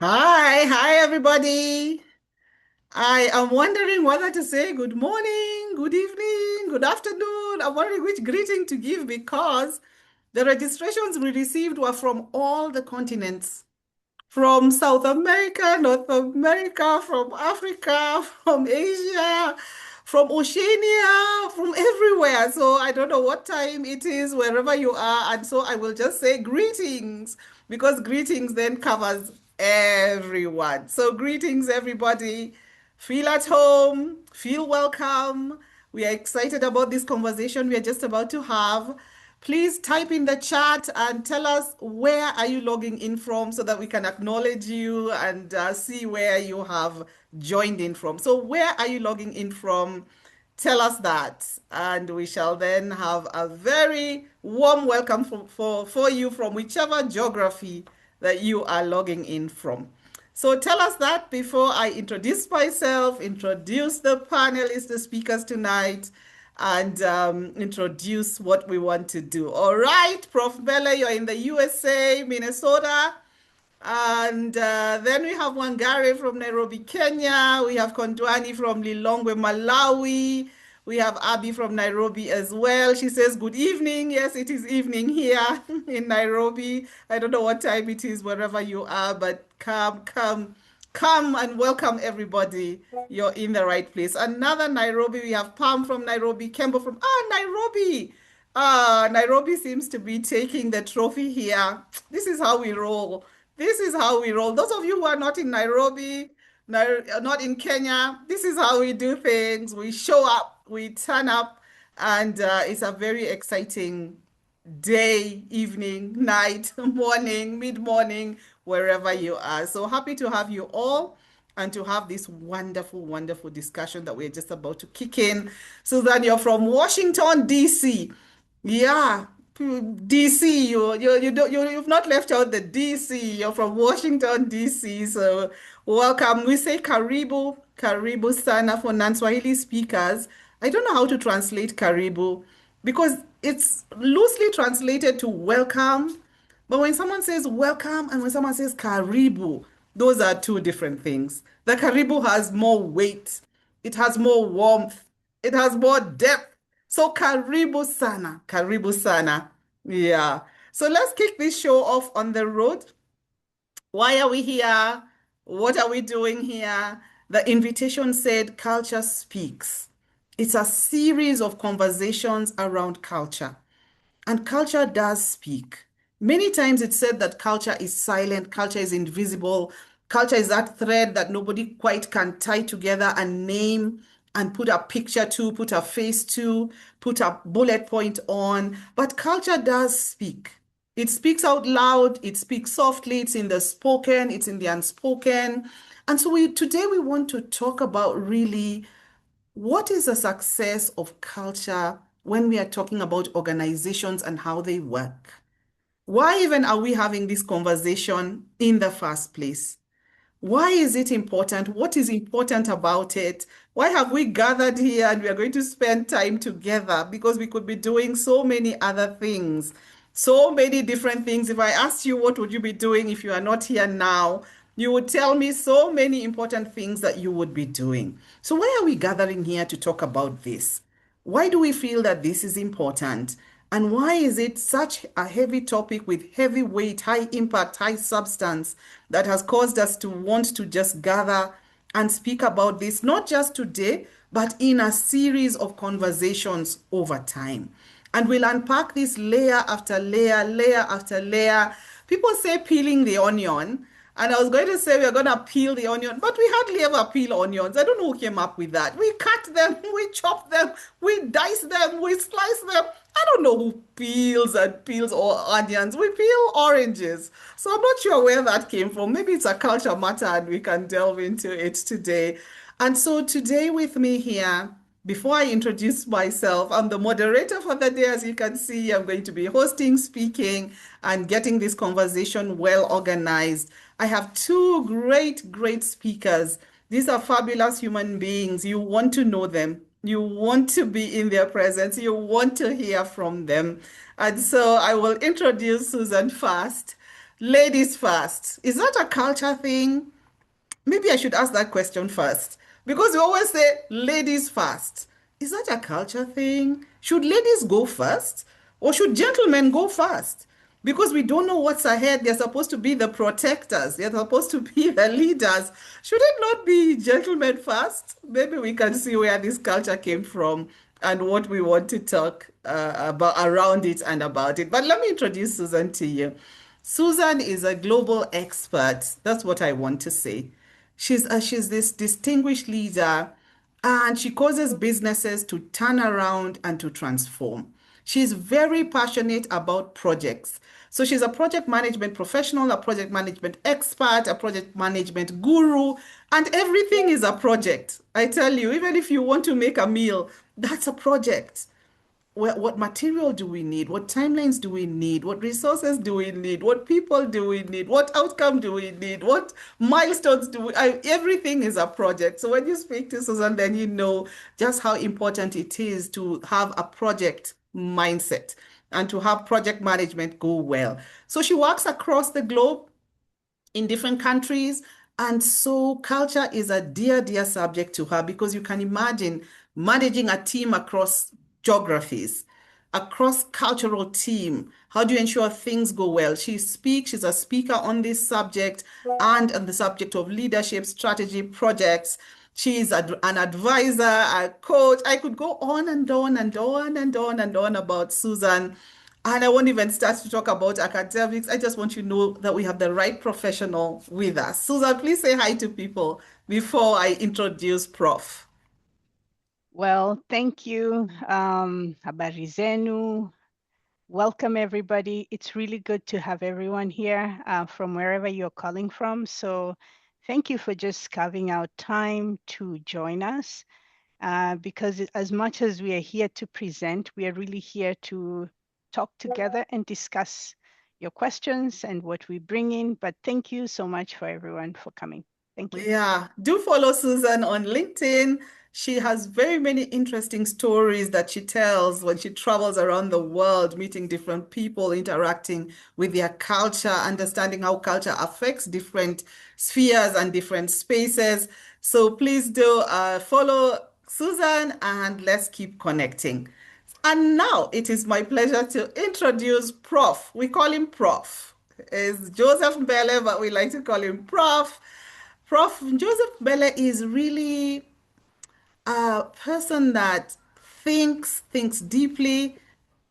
Hi everybody. I am wondering whether to say good morning, good evening, good afternoon. I'm wondering which greeting to give because the registrations we received were from all the continents, from South America, North America, from Africa, from Asia, from Oceania, from everywhere. So I don't know what time it is wherever you are. And so I will just say greetings because greetings then covers everyone. So greetings, everybody. Feel at home, feel welcome. We are excited about this conversation we are just about to have. Please type in the chat and tell us where are you logging in from so that we can acknowledge you and see where you have joined in from. So where are you logging in from? Tell us that, and we shall then have a very warm welcome for you from whichever geography that you are logging in from. So tell us that before I introduce myself, introduce the panelists, the speakers tonight, and introduce what we want to do. All right, Prof. Mbele, you're in the USA, Minnesota. And then we have Wangari from Nairobi, Kenya. We have Kondwani from Lilongwe, Malawi. We have Abby from Nairobi as well. She says, good evening. Yes, it is evening here in Nairobi. I don't know what time it is wherever you are, but come and welcome everybody. You're in the right place. Another Nairobi. We have Pam from Nairobi, Kembo from, Nairobi. Nairobi seems to be taking the trophy here. This is how we roll. This is how we roll. Those of you who are not in Nairobi, not in Kenya, this is how we do things. We show up, we turn up, and it's a very exciting day, evening, night, morning, mid-morning, wherever you are. So happy to have you all and to have this wonderful, wonderful discussion that we're just about to kick in. Susan, you're from Washington, D.C. Yeah, DC, you've not left out the DC. You're from Washington, DC. So welcome. We say karibu, karibu sana for non-Swahili speakers. I don't know how to translate karibu because it's loosely translated to welcome. But when someone says welcome and when someone says karibu, those are two different things. The karibu has more weight, it has more warmth, it has more depth. So karibu sana, karibu sana. Yeah. So let's kick this show off on the road. Why are we here? What are we doing here? The invitation said culture speaks. It's a series of conversations around culture. And culture does speak. Many times it's said that culture is silent, culture is invisible, culture is that thread that nobody quite can tie together and name and put a picture to, put a face to, put a bullet point on. But culture does speak. It speaks out loud, it speaks softly, it's in the spoken, it's in the unspoken. And so today we want to talk about really what is the success of culture when we are talking about organizations and how they work? Why even are we having this conversation in the first place? Why is it important? What is important about it? Why have we gathered here and we are going to spend time together? Because we could be doing so many other things, so many different things. If I asked you, what would you be doing if you are not here now? You would tell me so many important things that you would be doing. So, why are we gathering here to talk about this? Why do we feel that this is important? And why is it such a heavy topic with heavy weight, high impact, high substance that has caused us to want to just gather and speak about this, not just today, but in a series of conversations over time? And we'll unpack this layer after layer, layer after layer. People say peeling the onion. And I was going to say we're going to peel the onion, but we hardly ever peel onions. I don't know who came up with that. We cut them, we chop them, we dice them, we slice them. I don't know who peels and peels all onions. We peel oranges. So I'm not sure where that came from. Maybe it's a culture matter and we can delve into it today. And so today with me here, before I introduce myself, I'm the moderator for the day. As you can see, I'm going to be hosting, speaking, and getting this conversation well organized. I have two great, great speakers. These are fabulous human beings. You want to know them. You want to be in their presence. You want to hear from them. And so I will introduce Susan first. Ladies first. Is that a culture thing? Maybe I should ask that question first because we always say ladies first. Is that a culture thing? Should ladies go first or should gentlemen go first? Because we don't know what's ahead. They're supposed to be the protectors, they're supposed to be the leaders. Should it not be gentlemen first? Maybe we can see where this culture came from and what we want to talk about around it and about it. But let me introduce Susan to you. Susan is a global expert. That's what I want to say. She's this distinguished leader and she causes businesses to turn around and to transform. She's very passionate about projects. So she's a project management professional, a project management expert, a project management guru, and everything is a project. I tell you, even if you want to make a meal, that's a project. What material do we need? What timelines do we need? What resources do we need? What people do we need? What outcome do we need? What milestones do everything is a project. So when you speak to Susan, then you know just how important it is to have a project mindset and to have project management go well. So she works across the globe in different countries. And so culture is a dear, dear subject to her because you can imagine managing a team across geographies, across cultural team. How do you ensure things go well? She's a speaker on this subject and on the subject of leadership, strategy, projects. She's an advisor, a coach. I could go on and on and on and on and on about Susan. And I won't even start to talk about academics. I just want you to know that we have the right professional with us. Susan, please say hi to people before I introduce Prof. Well, thank you. Habari zenu. Welcome, everybody. It's really good to have everyone here from wherever you're calling from. So thank you for just carving out time to join us because as much as we are here to present, we are really here to talk together and discuss your questions and what we bring in. But thank you so much for everyone for coming. Thank you. Yeah, do follow Susan on LinkedIn. She has very many interesting stories that she tells when she travels around the world, meeting different people, interacting with their culture, understanding how culture affects different spheres and different spaces. So please do follow Susan and let's keep connecting. And now it is my pleasure to introduce Prof. We call him Prof. It's Joseph Mbele, but we like to call him Prof. Prof. Joseph Mbele is really a person that thinks deeply,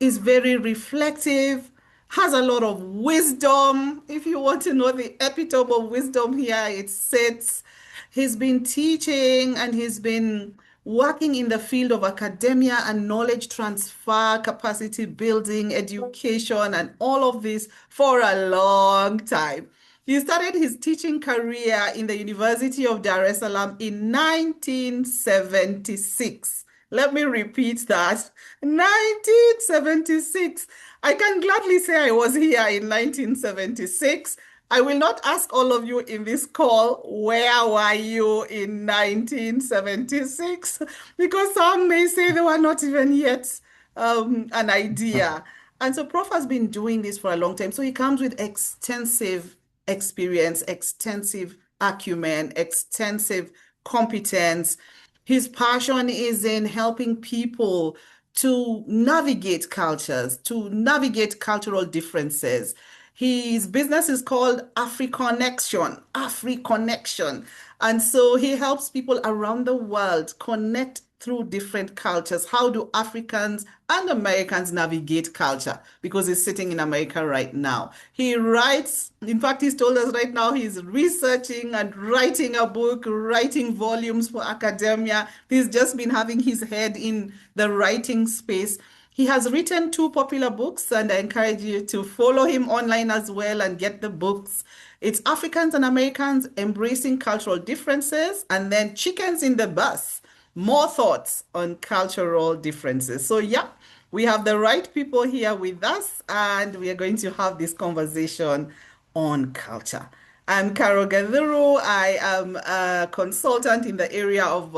is very reflective, has a lot of wisdom. If you want to know the epitome of wisdom here, it sits. He's been teaching and he's been working in the field of academia and knowledge transfer, capacity building, education, and all of this for a long time. He started his teaching career in the University of Dar es Salaam in 1976. Let me repeat that. 1976. I can gladly say I was here in 1976. I will not ask all of you in this call, where were you in 1976? Because some may say they were not even yet an idea. And so Prof has been doing this for a long time. So he comes with extensive experience, extensive acumen, extensive competence. His passion is in helping people to navigate cultures, to navigate cultural differences. His business is called AfriConnection, AfriConnection. And so he helps people around the world connect through different cultures. How do Africans and Americans navigate culture? Because he's sitting in America right now. He writes, in fact, he's told us right now he's researching and writing a book, writing volumes for academia. He's just been having his head in the writing space. He has written two popular books, and I encourage you to follow him online as well and get the books. It's Africans and Americans Embracing Cultural Differences, and then Chickens in the Bus, More Thoughts on Cultural Differences. So, yeah, we have the right people here with us, and we are going to have this conversation on culture. I'm Carol Gathuru. I am a consultant in the area of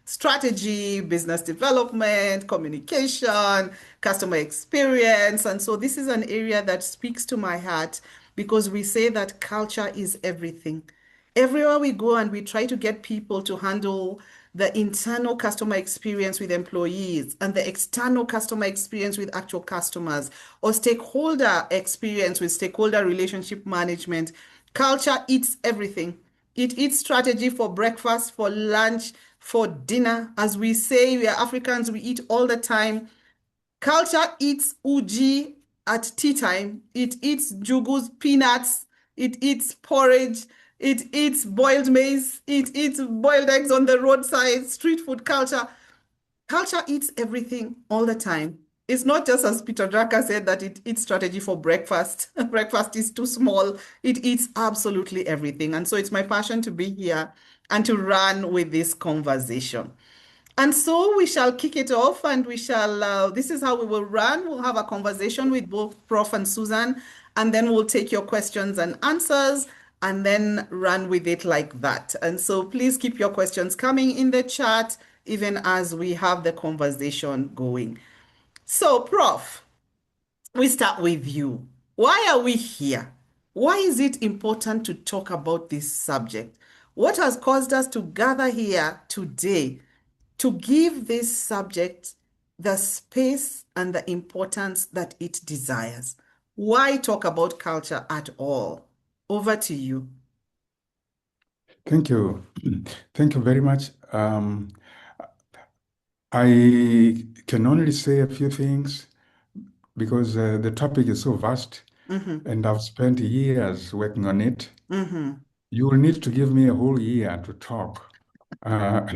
strategy, business development, communication, customer experience. And so this is an area that speaks to my heart because we say that culture is everything. Everywhere we go and we try to get people to handle the internal customer experience with employees and the external customer experience with actual customers or stakeholder experience with stakeholder relationship management. Culture eats everything. It eats strategy for breakfast, for lunch, for dinner. As we say, we are Africans, we eat all the time. Culture eats uji at tea time. It eats jugus, peanuts. It eats porridge. It eats boiled maize. It eats boiled eggs on the roadside. Street food culture. Culture eats everything all the time. It's not just as Peter Drucker said that it eats strategy for breakfast. Breakfast is too small. It eats absolutely everything. And so it's my passion to be here and to run with this conversation. And so we shall kick it off and we shall, this is how we will run. We'll have a conversation with both Prof and Susan, and then we'll take your questions and answers and then run with it like that. And so please keep your questions coming in the chat, even as we have the conversation going. So, Prof, we start with you. Why are we here? Why is it important to talk about this subject? What has caused us to gather here today to give this subject the space and the importance that it desires? Why talk about culture at all? Over to you. Thank you. Thank you very much. I can only say a few things because the topic is so vast and I've spent years working on it. You will need to give me a whole year to talk. Uh,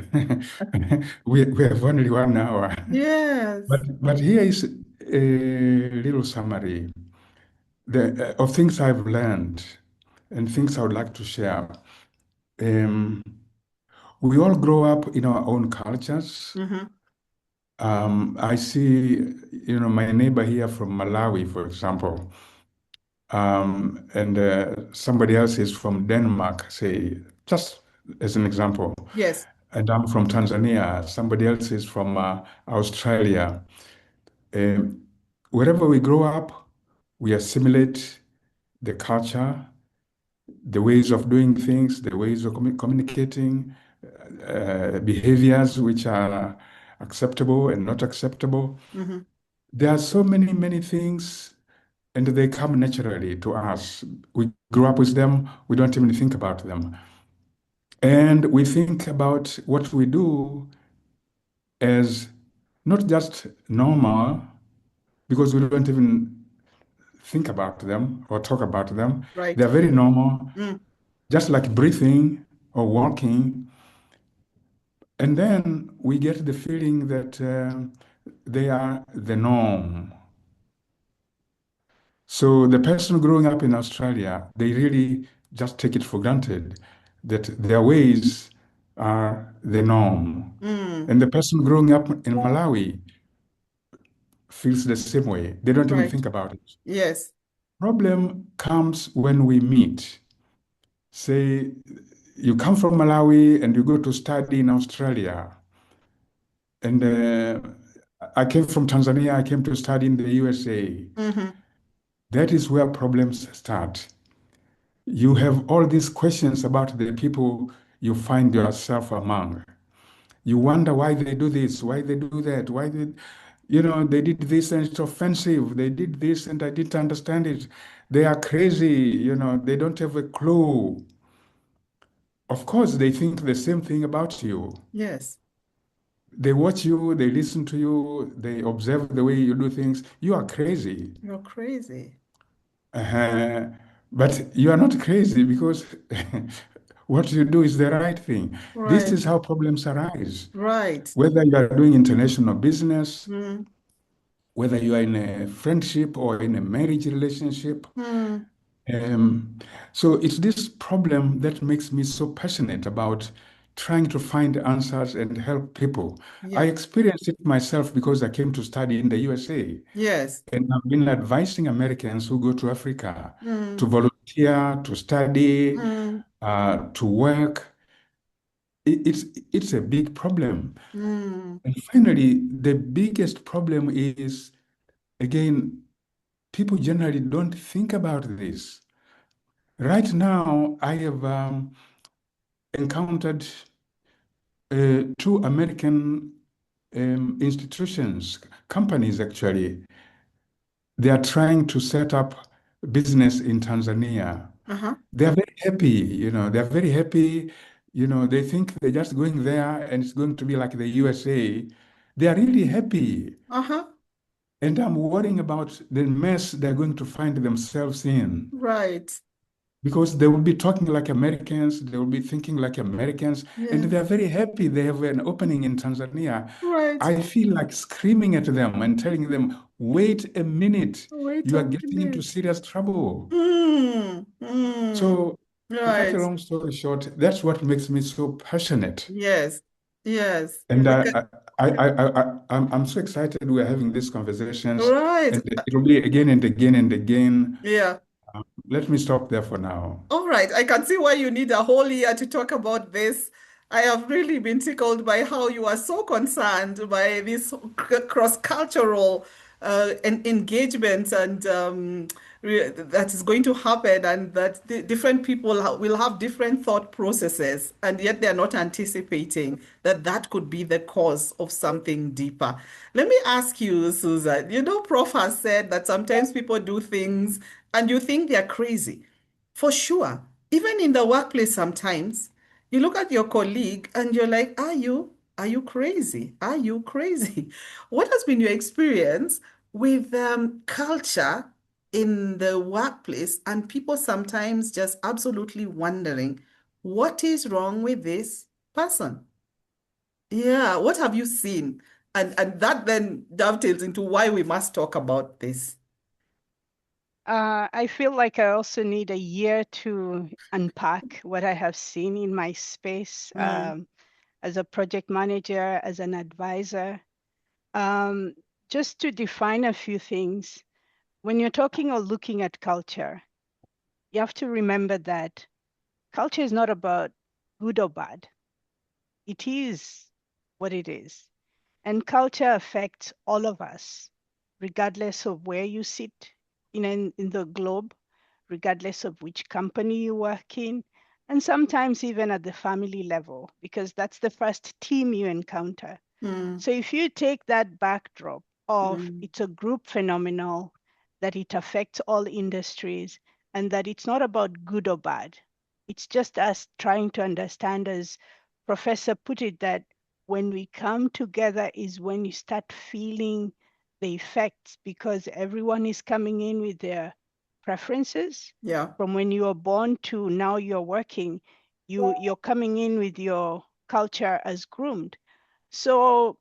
we have only 1 hour. Yes. But here is a little summary of things I've learned and things I would like to share. Um, we all grow up in our own cultures. I see, my neighbor here from Malawi, for example, and somebody else is from Denmark, say, just as an example. Yes. And I'm from Tanzania. Somebody else is from Australia. Wherever we grow up, we assimilate the culture, the ways of doing things, the ways of communicating, behaviors which are acceptable and not acceptable. There are so many, many things, and they come naturally to us. We grew up with them, we don't even think about them. And we think about what we do as not just normal, because we don't even think about them or talk about them. Right. They're very normal, just like breathing or walking. And then we get the feeling that they are the norm. So the person growing up in Australia, they really just take it for granted that their ways are the norm. And the person growing up in Malawi feels the same way. They don't even Right. think about it. Yes. Problem comes when we meet. Say you come from Malawi and you go to study in Australia. And I came from Tanzania, I came to study in the USA. That is where problems start. You have all these questions about the people you find yourself among. You wonder why they do this, why they do that, why they did this and it's offensive. They did this and I didn't understand it. They are crazy, they don't have a clue. Of course, they think the same thing about you. Yes. They watch you, they listen to you, they observe the way you do things. You are crazy. You're crazy. Uh, but you are not crazy because what you do is the right thing. This Right. is how problems arise. Right. Whether you are doing international business, Mm. whether you are in a friendship or in a marriage relationship. Mm. Um, so it's this problem that makes me so passionate about trying to find answers and help people. I Yeah. experienced it myself because I came to study in the USA. Yes. And I've been advising Americans who go to Africa to Mm. volunteer, to study, Mm. to work. It's a big problem. Mm. And finally, the biggest problem is, again, people generally don't think about this. right now, I have encountered two American institutions, companies actually. They are trying to set up business in Tanzania. Uh-huh. They are very happy, they're very happy. They think they're just going there and it's going to be like the USA. They are really happy. Uh-huh. And I'm worrying about the mess they're going to find themselves in Right. because they will be talking like Americans, they will be thinking like Americans, and Yes. they're very happy they have an opening in Tanzania. Right. I feel like screaming at them and telling them, wait a minute, Wait you a are getting into minute. serious trouble. Mm, mm. So, to cut a Right. long story short, that's what makes me so passionate. Yes. Yes. And Because, I'm so excited we're having these conversations, right. and it'll be again and again and again. Yeah. Let me stop there for now. All right, I can see why you need a whole year to talk about this. I have really been tickled by how you are so concerned by this cross-cultural engagement and that is going to happen, and that different people will have different thought processes, and yet they're not anticipating that that could be the cause of something deeper. Let me ask you, Susan. Prof has said that sometimes people do things and you think they're crazy. For sure. Even in the workplace sometimes, you look at your colleague and you're like, are you crazy? Are you crazy? What has been your experience with culture in the workplace and people sometimes just absolutely wondering, what is wrong with this person? Yeah, what have you seen? And that then dovetails into why we must talk about this. I feel like I also need a year to unpack what I have seen in my space Mm, as a project manager, as an advisor. Um, just to define a few things, when you're talking or looking at culture, you have to remember that culture is not about good or bad. It is what it is. And culture affects all of us, regardless of where you sit in the globe, regardless of which company you work in, and sometimes even at the family level, because that's the first team you encounter. mm, So if you take that backdrop of mm, it's a group phenomenon, that it affects all industries, and that it's not about good or bad, it's just us trying to understand, as Professor put it, that when we come together is when you start feeling the effects, because everyone is coming in with their preferences. yeah. From when you are born to now you're working, you're coming in with your culture as groomed. So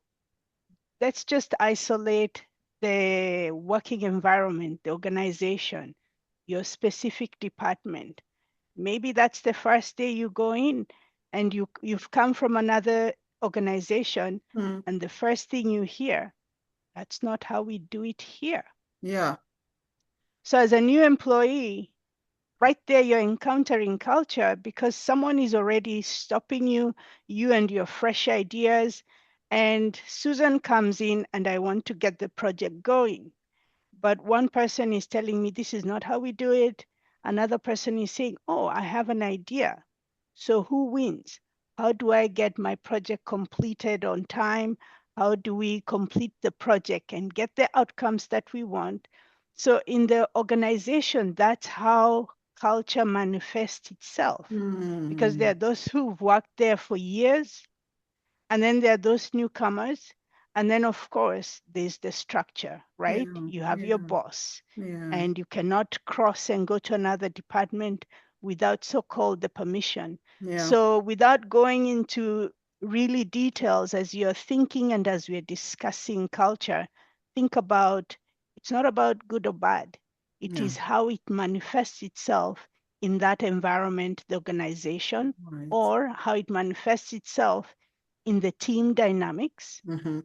let's just isolate the working environment, the organization, your specific department. Maybe that's the first day you go in and you've come from another organization, Mm, and the first thing you hear, that's not how we do it here. yeah. So as a new employee, right there you're encountering culture because someone is already stopping you and your fresh ideas. And Susan comes in and I want to get the project going. But one person is telling me this is not how we do it. Another person is saying, oh, I have an idea. So who wins? How do I get my project completed on time? How do we complete the project and get the outcomes that we want? So in the organization, that's how culture manifests itself. Because there Mm, are those who've worked there for years, and then there are those newcomers. And then, of course, there's the structure, yeah, right? You have your yeah, boss, yeah, and you cannot cross and go to another department without so-called the permission. yeah. So without going into really details as you're thinking and as we're discussing culture, think about it's not about good or bad. It Yeah. is how it manifests itself in that environment, the organization, Right. or how it manifests itself in the team dynamics. Mm-hmm.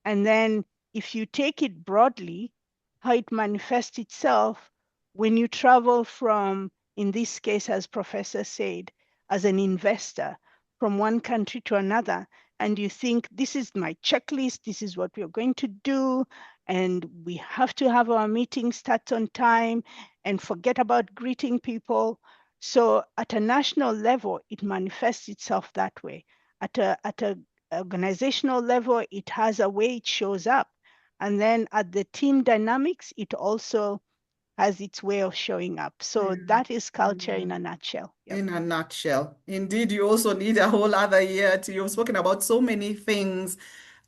And then if you take it broadly, how it manifests itself when you travel from, in this case, as Professor said, as an investor from one country to another, and you think, this is my checklist, this is what we're going to do, and we have to have our meeting start on time and forget about greeting people. So at a national level, it manifests itself that way. At a organizational level, it has a way it shows up. And then at the team dynamics, it also has its way of showing up. So that is culture in a nutshell. Yep. In a nutshell. Indeed, you also need a whole other year to, you've spoken about so many things.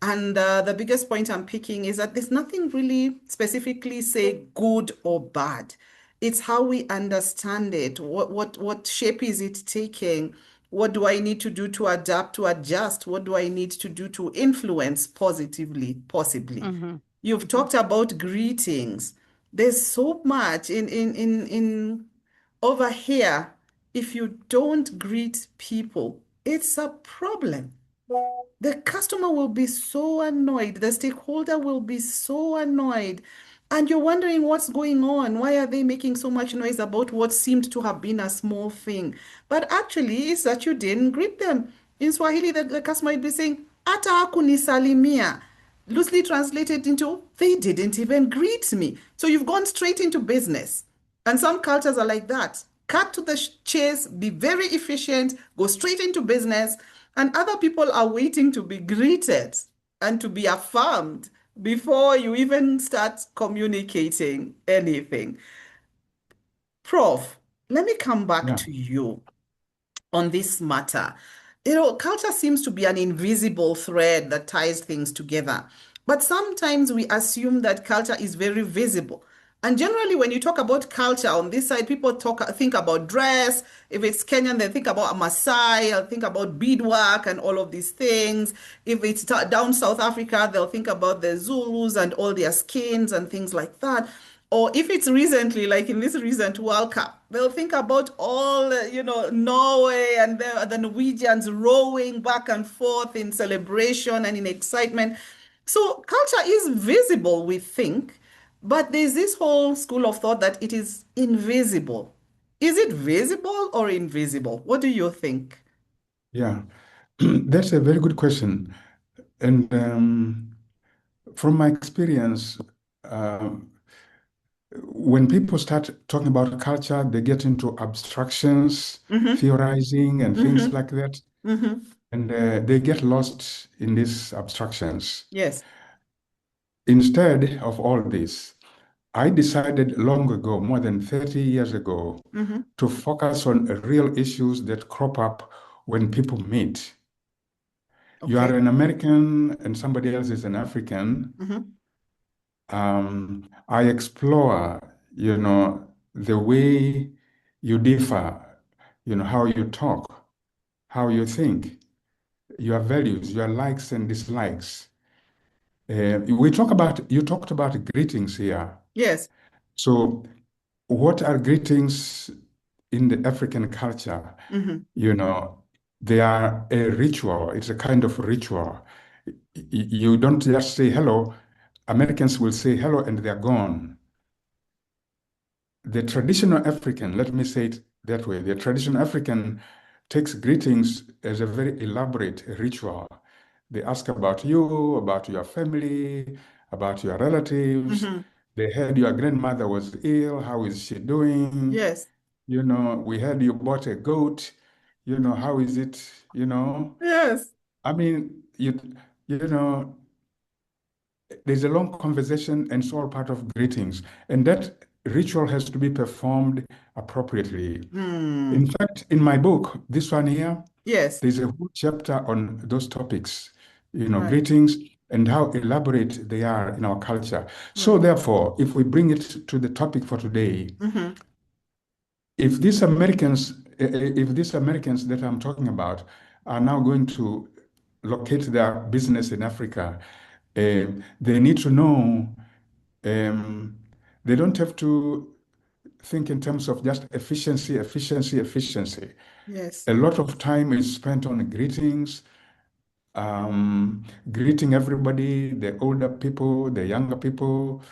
And the biggest point I'm picking is that there's nothing really specifically say good or bad. It's how we understand it. What shape is it taking? What do I need to do to adapt, to adjust? What do I need to do to influence positively, possibly? Mm-hmm. You've Mm-hmm. talked about greetings. There's so much in over here. If you don't greet people, it's a problem. The customer will be so annoyed. The stakeholder will be so annoyed. And you're wondering what's going on. Why are they making so much noise about what seemed to have been a small thing? But actually, it's that you didn't greet them. In Swahili, the customer would be saying, Ata hakunisalimia, loosely translated into, they didn't even greet me. So you've gone straight into business. And some cultures are like that. Cut to the chase, be very efficient, go straight into business. And other people are waiting to be greeted and to be affirmed before you even start communicating anything. Prof, let me come back Yeah. to you on this matter. Culture seems to be an invisible thread that ties things together. But sometimes we assume that culture is very visible. And generally, when you talk about culture on this side, people think about dress. If it's Kenyan, they think about a Maasai, they'll think about beadwork and all of these things. If it's down South Africa, they'll think about the Zulus and all their skins and things like that. Or if it's recently, like in this recent World Cup, they'll think about all, Norway and the Norwegians rowing back and forth in celebration and in excitement. So culture is visible, we think, but there's this whole school of thought that it is invisible. Is it visible or invisible? What do you think? Yeah. That's a very good question. And from my experience, um, when people start talking about culture, they get into abstractions, Mm-hmm, theorizing, and things mm-hmm, like that. mm-hmm. And they get lost in these abstractions. Yes. Instead of all this, I decided long ago, more than 30 years ago, Mm-hmm. to focus on real issues that crop up when people meet. You are Okay. an American and somebody else is an African. Mm-hmm. I explore, the way you differ, how you talk, how you think, your values, your likes and dislikes. You talked about greetings here. Yes. So, what are greetings in the African culture? Mm-hmm. You know, they are a ritual. It's a kind of ritual. You don't just say hello. Americans will say hello and they're gone. The traditional African, let me say it that way, the traditional African takes greetings as a very elaborate ritual. They ask about you, about your family, about your relatives. Mm-hmm. They heard your grandmother was ill. How is she doing? Yes. We heard you bought a goat. How is it? Yes. I mean, you know, there's a long conversation and it's all part of greetings. And that ritual has to be performed appropriately. In Hmm. fact, in my book, this one here, Yes. there's a whole chapter on those topics, Right. greetings and how elaborate they are in our culture. So Right. therefore, if we bring it to the topic for today, Mm-hmm. if these Americans that I'm talking about are now going to locate their business in Africa, they need to know um, they don't have to think in terms of just efficiency, efficiency, efficiency. Yes. A lot of time is spent on greetings, greeting everybody, the older people, the younger people,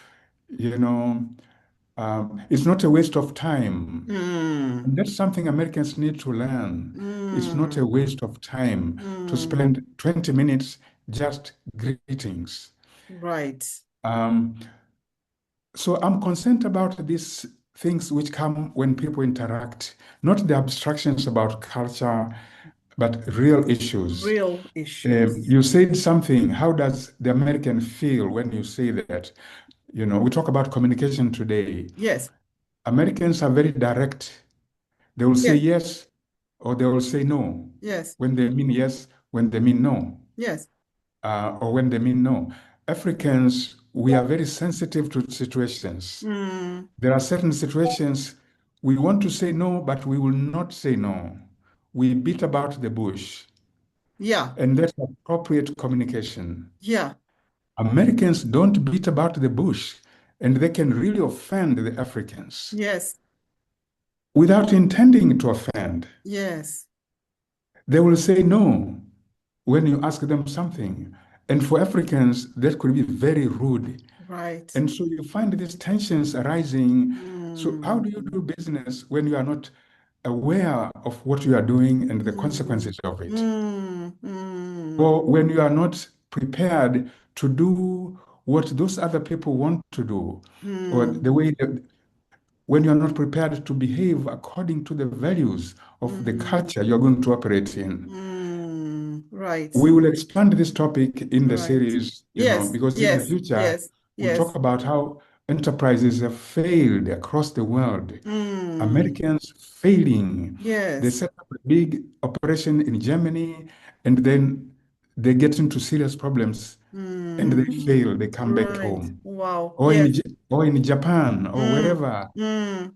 you know. It's not a waste of time. Hmm. And that's something Americans need to learn. It's not a Hmm. waste of time to Hmm. spend 20 minutes just greetings. Right. Um, so I'm concerned about this things which come when people interact, not the abstractions about culture, but real issues. Real issues. You said something. How does the American feel when you say that? We talk about communication today. Yes. Americans are very direct. They will say Yes. yes or they will say no. Yes. When they mean yes, when they mean no, Yes. or when they mean no. Africans, we are very sensitive to situations. Mm, There are certain situations we want to say no, but we will not say no. We beat about the bush, yeah. and that's appropriate communication. Yeah. Americans don't beat about the bush, and they can really offend the Africans Yes. without intending to offend. Yes. They will say no when you ask them something. And for Africans, that could be very rude. Right. And so you find these tensions arising. So, how do you Mm, do business when you are not aware of what you are doing and the mm, consequences of it? mm, Or when you are not prepared to do what those other people want to do, or the mm, way that when you're not prepared to behave according to the values of the mm, culture you're going to operate in. right. We will expand this topic in the Right. series, Yes. because in the Yes. future, Yes. we'll talk Yes. about how enterprises have failed across the world. Mm, Americans failing. They yes. set up a big operation in Germany and then they get into serious problems and they Mm, fail. They come back right. home. Wow. Or Yes. in Japan or Mm, wherever. mm,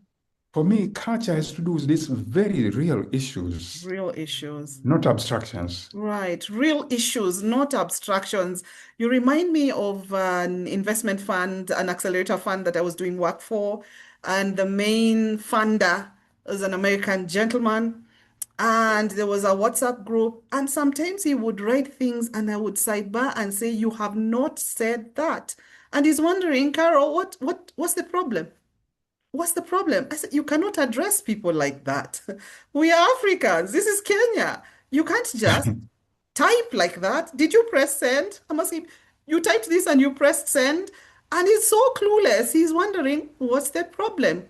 For me, culture has to do with these very real issues, real issues. not abstractions. Right, real issues, not abstractions. You remind me of an investment fund, an accelerator fund that I was doing work for, and the main funder is an American gentleman. And there was a WhatsApp group, and sometimes he would write things, and I would sidebar and say, "You have not said that." And he's wondering, Carol, what's the problem? What's the problem? I said, you cannot address people like that. We are Africans. This is Kenya. You can't just type like that. Did you press send? I'm asking, you typed this and you pressed send, and he's so clueless. He's wondering, what's the problem?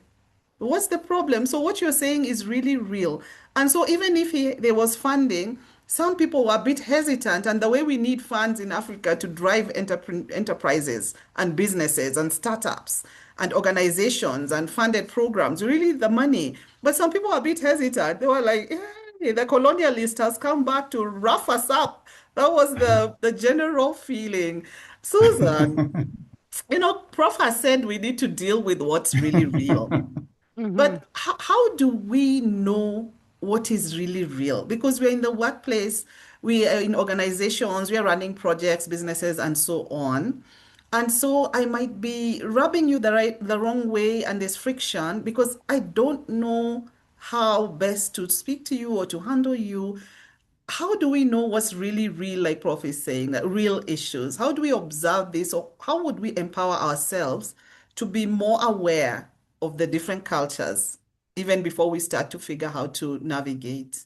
What's the problem? So what you're saying is really real. And so even if there was funding, some people were a bit hesitant. And the way we need funds in Africa to drive enterprises and businesses and startups and organizations and funded programs, really the money. But some people were a bit hesitant. They were like, hey, the colonialist has come back to rough us up. That was the general feeling. Susan, Prof has said we need to deal with what's really real. Hmm. But how do we know what is really real? Because we're in the workplace, we are in organizations, we are running projects, businesses, and so on. And so I might be rubbing you the wrong way, and there's friction because I don't know how best to speak to you or to handle you. How do we know what's really real, like Prof is saying, that real issues? How do we observe this, or how would we empower ourselves to be more aware of the different cultures, even before we start to figure how to navigate?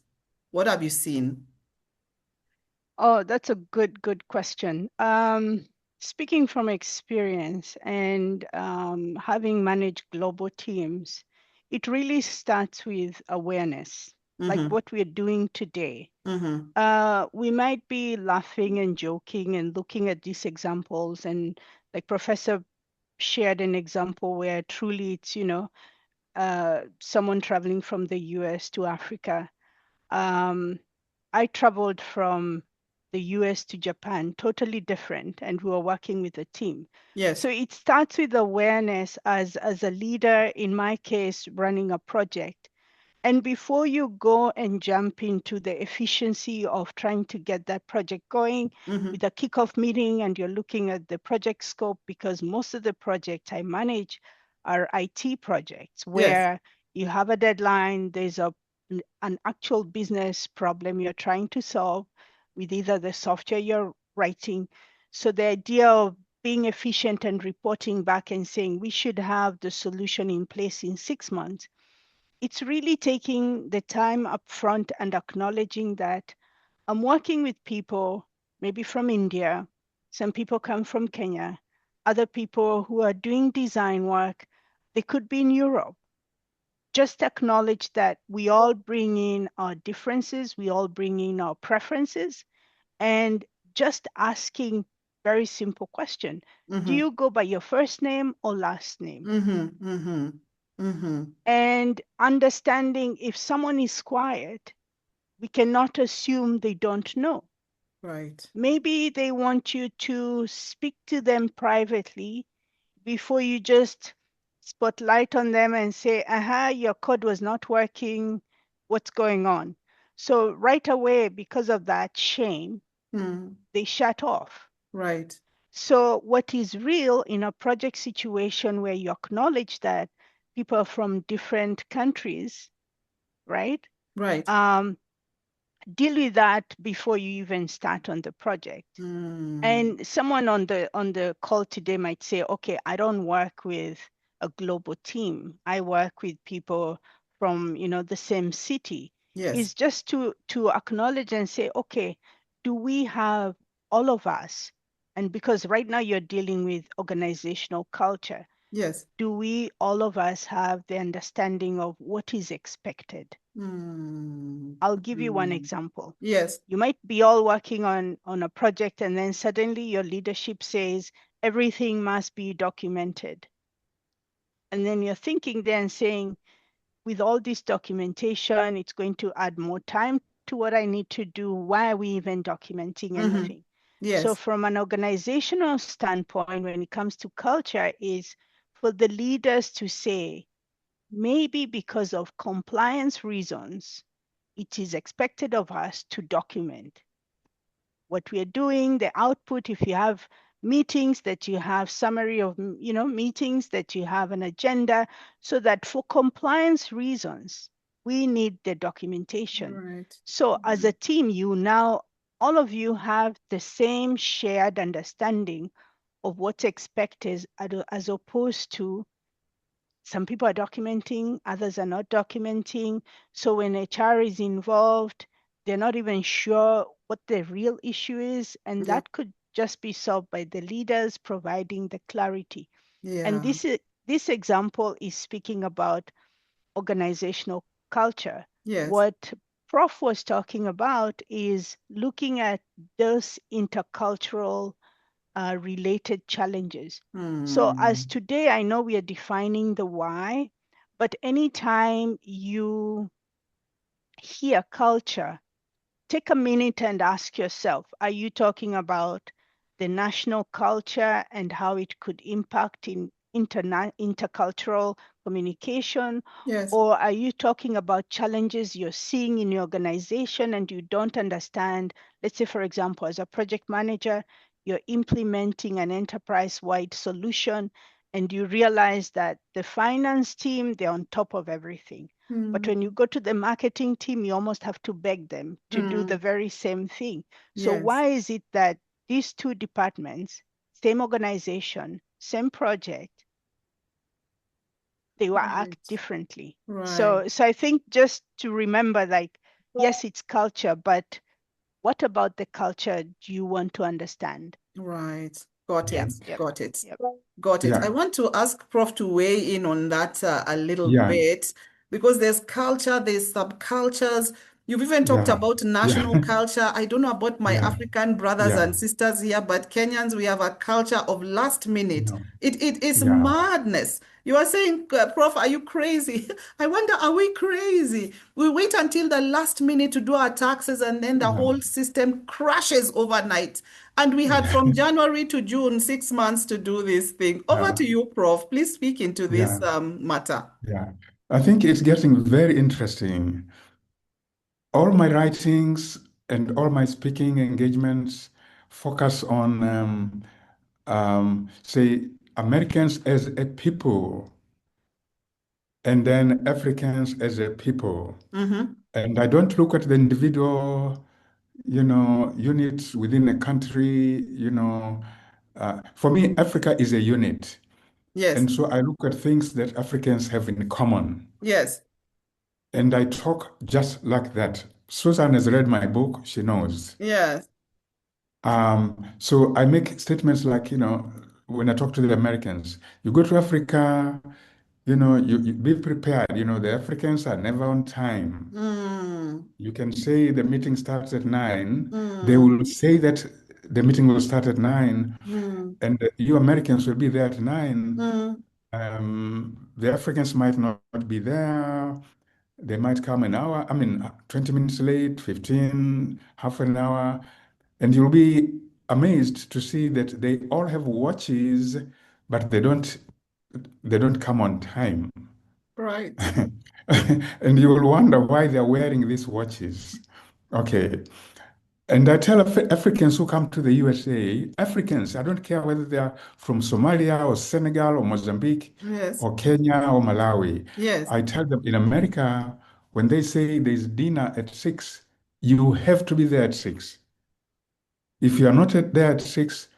What have you seen? Oh, that's a good question. Speaking from experience and having managed global teams, it really starts with awareness, like Mm-hmm. what we're doing today. Mm-hmm. We might be laughing and joking and looking at these examples, and like Professor shared an example where truly it's, someone traveling from the US to Africa. Um, I traveled from the US to Japan, totally different, and we were working with a team. Yes. So it starts with awareness as a leader, in my case, running a project. And before you go and jump into the efficiency of trying to get that project going Mm-hmm. with a kickoff meeting and you're looking at the project scope, because most of the projects I manage are IT projects Yes. where you have a deadline, there's an actual business problem you're trying to solve with either the software you're writing. So the idea of being efficient and reporting back and saying we should have the solution in place in 6 months, it's really taking the time up front and acknowledging that I'm working with people maybe from India, some people come from Kenya, other people who are doing design work, they could be in Europe. just acknowledge that we all bring in our differences, we all bring in our preferences, and just asking very simple question. Do Mm-hmm. you go by your first name or last name? Mm-hmm. Mm-hmm. Mm-hmm. And understanding if someone is quiet, we cannot assume they don't know. Right. Maybe they want you to speak to them privately before you just spotlight on them and say, aha, your code was not working. What's going on? So right away, because of that shame, Mm. they shut off. Right. So what is real in a project situation where you acknowledge that people are from different countries, right? Right. Um, Deal with that before you even start on the project. Mm. And someone on the call today might say, okay, I don't work with a global team. I work with people from, the same city. Yes. Is just to acknowledge and say, okay, do we have all of us? And because right now you're dealing with organizational culture, Yes. do we all of us have the understanding of what is expected? Mm. I'll give you one Mm. example. Yes. You might be all working on a project and then suddenly your leadership says everything must be documented. And then you're thinking then saying, with all this documentation, it's going to add more time to what I need to do. Why are we even documenting Mm-hmm. anything? So Yes. from an organizational standpoint, when it comes to culture, is for the leaders to say, maybe because of compliance reasons, it is expected of us to document what we are doing, the output. If you have meetings, that you have summary of meetings, that you have an agenda, so that for compliance reasons, we need the documentation. Right. So as a Right. team, all of you have the same shared understanding of what's expected as opposed to some people are documenting, others are not documenting. So when HR is involved, they're not even sure what the real issue is. And Yeah. that could just be solved by the leaders providing the clarity. And Yeah. this example is speaking about organizational culture. Yes. What Prof was talking about is looking at those intercultural related challenges. So as Mm. today, I know we are defining the why, but anytime you hear culture, take a minute and ask yourself, are you talking about the national culture and how it could impact in intercultural communication? Yes. Or are you talking about challenges you're seeing in your organization and you don't understand? Let's say, for example, as a project manager, you're implementing an enterprise-wide solution and you realize that the finance team, they're on top of everything. But when you Mm. go to the marketing team, you almost have to beg them to do the Mm. very same thing. So Yes. why is it that these two departments, same organization, same project, they will act Right. differently? Right. So I think just to remember, like, yes, it's culture, but what about the culture do you want to understand? Right. Got Yep, it. yep, Got it. yep. Got it. I Yeah, want to ask Prof to weigh in on that a little yeah, bit because there's culture, there's subcultures. You've even talked yeah, about yeah, national culture. I don't know about my yeah, African brothers yeah, and sisters here, but Kenyans, we have a culture of last minute. yeah, It is yeah, madness. You are saying, Prof, are you crazy? I wonder, are we crazy? We wait until the last minute to do our taxes and then the yeah, whole system crashes overnight. And we had yeah, from January to June, 6 months to do this thing. Over yeah, to you, Prof. Please speak into this yeah, matter. yeah. I think it's getting very interesting. All my writings and all my speaking engagements focus on, say, Americans as a people, and then Africans as a people. Mm-hmm. And I don't look at the individual, units within a country, For me, Africa is a unit. Yes, And so I look at things that Africans have in common. yes, And I talk just like that. Susan has read my book, she knows. yes, So I make statements like, when I talk to the Americans, you go to Africa, you be prepared. The Africans are never on time. Mm, You can say the meeting starts at 9. They mm, will say that the meeting will start at 9, mm, and you Americans will be there at 9. mm. The Africans might not be there. They might come an hour, 20 minutes late, 15, half an hour, and you'll be amazed to see that they all have watches, but they don't come on time. Right. And you will wonder why they're wearing these watches. Okay. And I tell Africans who come to the USA, Africans, I don't care whether they are from Somalia or Senegal or Mozambique Yes. or Kenya or Malawi. Yes. I tell them in America, when they say there's dinner at 6, you have to be there at 6. If you are not there at 6,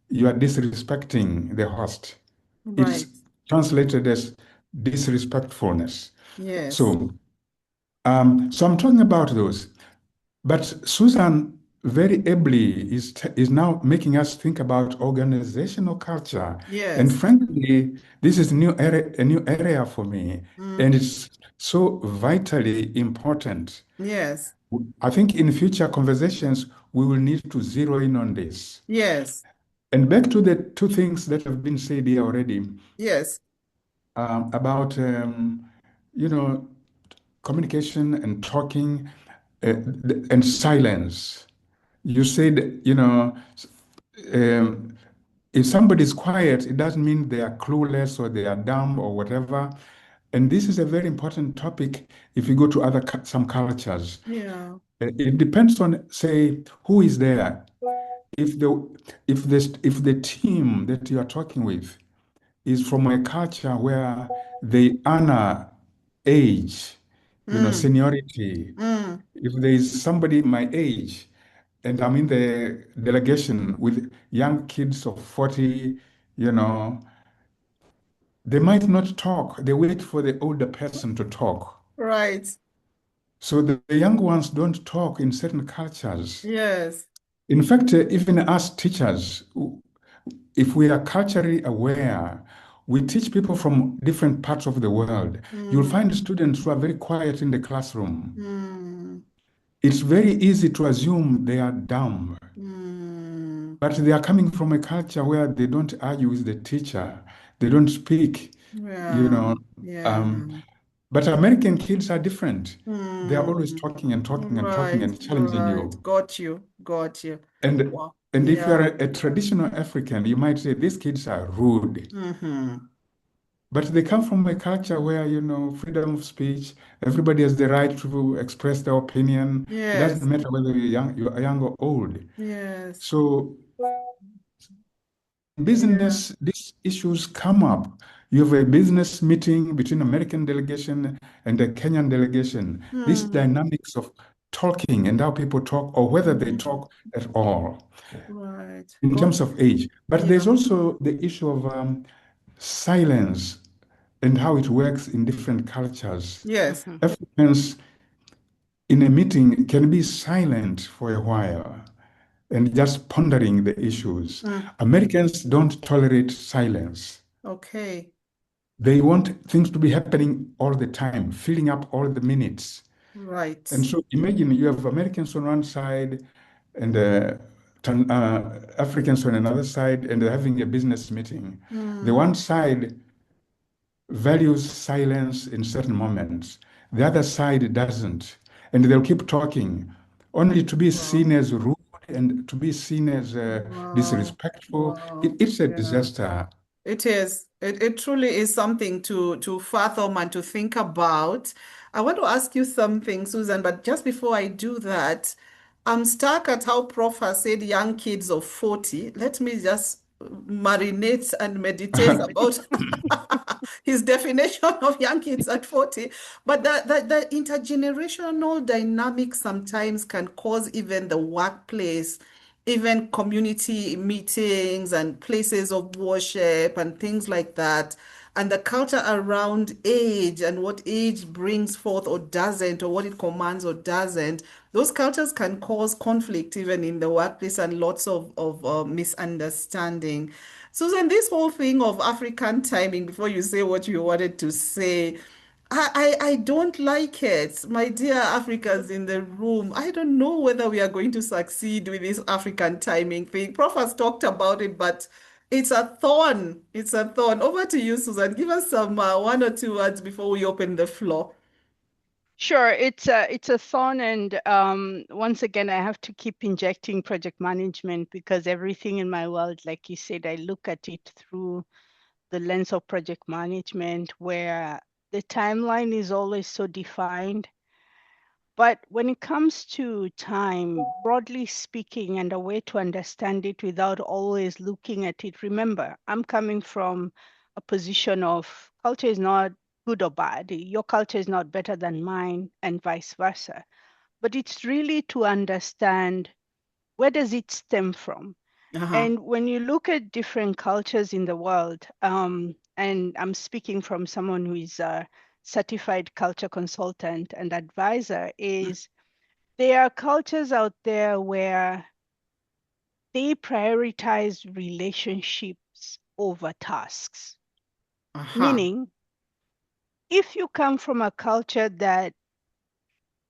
you are disrespecting the host. It's Right. translated as disrespectfulness. Yes. So, so I'm talking about those. But Susan very ably is now making us think about organizational culture. And Yes. frankly, this is a new area for me, Mm, and it's so vitally important. yes. I think in future conversations, we will need to zero in on this. Yes. And back to the two things that have been said here already Yes. about, you know, communication and talking and silence. You said, um, if somebody's quiet, it doesn't mean they are clueless or they are dumb or whatever. And this is a very important topic if you go to some cultures. Yeah. It depends on, say, who is there. If the if the team that you are talking with is from a culture where they honor age, Mm, seniority. mm. If there is somebody my age and I'm in the delegation with young kids of 40, you know, they might not talk. They wait for the older person to talk. Right. So the young ones don't talk in certain cultures. Yes. In fact, even us teachers, if we are culturally aware, we teach people from different parts of the world. You'll Mm, find students who are very quiet in the classroom. mm, It's very easy to assume they are dumb, mm. but they are coming from a culture where they don't argue with the teacher, they don't speak, you Yeah. know. Yeah. Um, but American kids are different. They are always Mm. talking and talking and talking Right. and challenging Right. you. Got you. Got you. And Wow. and if you are Yeah. a traditional African, you might say these kids are rude. Mm-hmm. But they come from a culture where, freedom of speech, everybody has the right to express their opinion. It doesn't Yes. matter whether you're young or old. Yes. So in Yeah. business, these issues come up. You have a business meeting between American delegation and the Kenyan delegation. These Mm, dynamics of talking and how people talk, or whether they mm. talk at all, Right. in Got terms of age. But yeah. there's also the issue of silence and how it works in different cultures. Yes. Mhm. Africans in a meeting can be silent for a while and just pondering the issues. Mm. Americans don't tolerate silence. Okay. They want things to be happening all the time, filling up all the minutes. And Right. so imagine you have Americans on one side and Africans on another side, and they're having a business meeting. The Mm. one side values silence in certain moments. The other side doesn't. And they'll keep talking, only to be seen Wow. as rude and to be seen as Wow. disrespectful. Wow. It's a Yeah. disaster. It is. It truly is something to fathom and to think about. I want to ask you something, Susan, but just before I do that, I'm stuck at how Prof has said young kids of 40. Let me just marinate and meditate about his definition of young kids at 40. But the intergenerational dynamic sometimes can cause even the workplace, even community meetings and places of worship and things like that. and the culture around age and what age brings forth or doesn't, or what it commands or doesn't, those cultures can cause conflict even in the workplace and lots of misunderstanding. Susan, this whole thing of African timing, before you say what you wanted to say, I don't like it. My dear Africans in the room, I don't know whether we are going to succeed with this African timing thing. Prof has talked about it, but it's a thorn. It's a thorn. Over to you, Susan. Give us some one or two words before we open the floor. Sure, it's a thorn, and once again, I have to keep injecting project management because everything in my world, like you said, I look at it through the lens of project management, where the timeline is always so defined. But when it comes to time, broadly speaking, and a way to understand it without always looking at it, remember, I'm coming from a position of culture is not good or bad. Your culture is not better than mine, and vice versa. But it's really to understand where does it stem from. Uh-huh. And when you look at different cultures in the world, and I'm speaking from someone who is a certified culture consultant and advisor, is there are cultures out there where they prioritize relationships over tasks. Uh-huh. Meaning, if you come from a culture that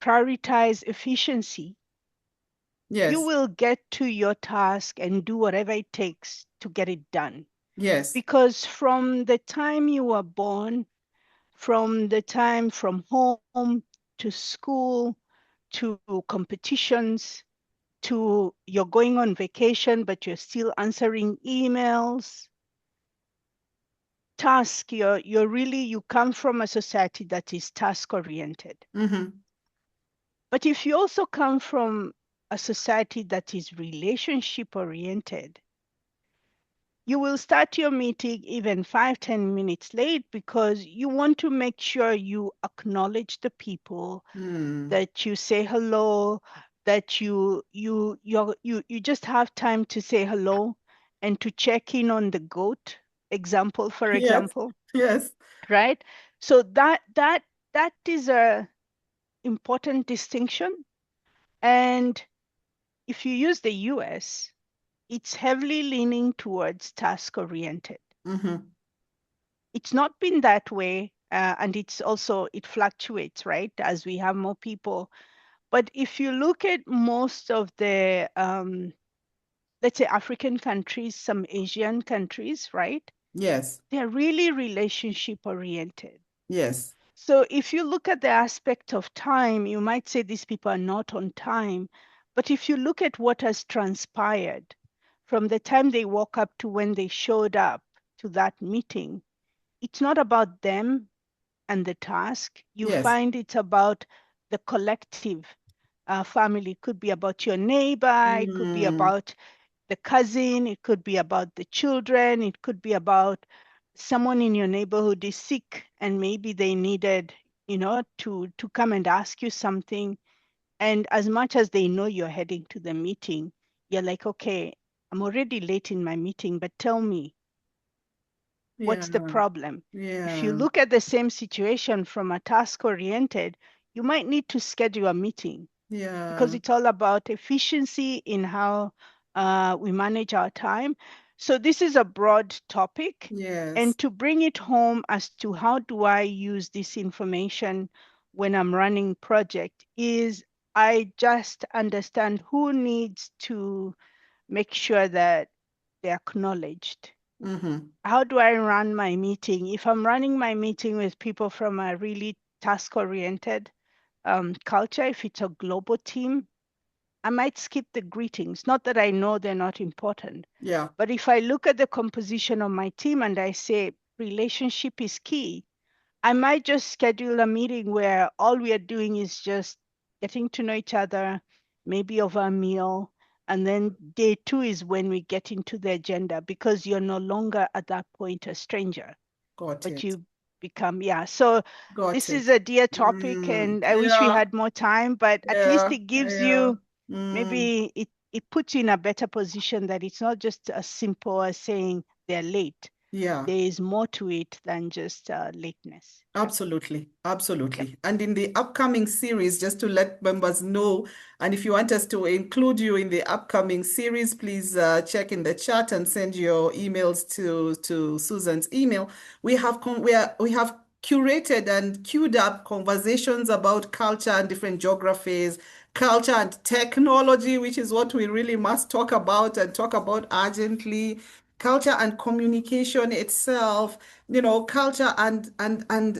prioritize efficiency, you Yes. will get to your task and do whatever it takes to get it done. Yes. Because from the time you were born, from the time from home to school to competitions to you're going on vacation, but you're still answering emails, task, you're really, you come from a society that is task oriented. Mm-hmm. But if you also come from a society that is relationship oriented, you will start your meeting even 5-10 minutes late because you want to make sure you acknowledge the people, Mm. that you say hello, that you just have time to say hello and to check in on the goat example, for Yes. example, Yes. right? So that is a important distinction. And if you use the US, it's heavily leaning towards task oriented. Mm-hmm. It's not been that way, and it's also, it fluctuates, right, as we have more people. But if you look at most of the, let's say, African countries, some Asian countries, right, Yes. they're really relationship oriented. Yes. So if you look at the aspect of time, you might say these people are not on time. But if you look at what has transpired from the time they woke up to when they showed up to that meeting, it's not about them and the task. You Yes. find it's about the collective family. It could be about your neighbor, it could be Mm. about the cousin, it could be about the children, it could be about someone in your neighborhood is sick and maybe they needed, to come and ask you something. And as much as they know you're heading to the meeting, you're like, okay, I'm already late in my meeting, but tell me, Yeah. what's the problem? If you Yeah. look at the same situation from a task oriented, you might need to schedule a meeting because Yeah. it's all about efficiency in how we manage our time. So this is a broad topic. Yes. And to bring it home as to how do I use this information when I'm running project is I just understand who needs to make sure that they're acknowledged. Mm-hmm. How do I run my meeting? If I'm running my meeting with people from a really task-oriented culture, if it's a global team, I might skip the greetings. Not that I know they're not important, Yeah. but if I look at the composition of my team and I say relationship is key, I might just schedule a meeting where all we are doing is just getting to know each other, maybe over a meal. And then day two is when we get into the agenda because you're no longer at that point a stranger, Got but it. you become, yeah. So Got this is it. a dear topic Mm. and I wish we Yeah. had more time, but at least Yeah. it gives Yeah. you, Mm. maybe it puts you in a better position that it's not just as simple as saying they're late. Yeah. there is more to it than just lateness. Yeah. Absolutely, Yep. absolutely. And in the upcoming series, just to let members know, and if you want us to include you in the upcoming series, please check in the chat and send your emails to Susan's email. We have curated and queued up conversations about culture and different geographies, culture and technology, which is what we really must talk about and talk about urgently, culture and communication itself, culture and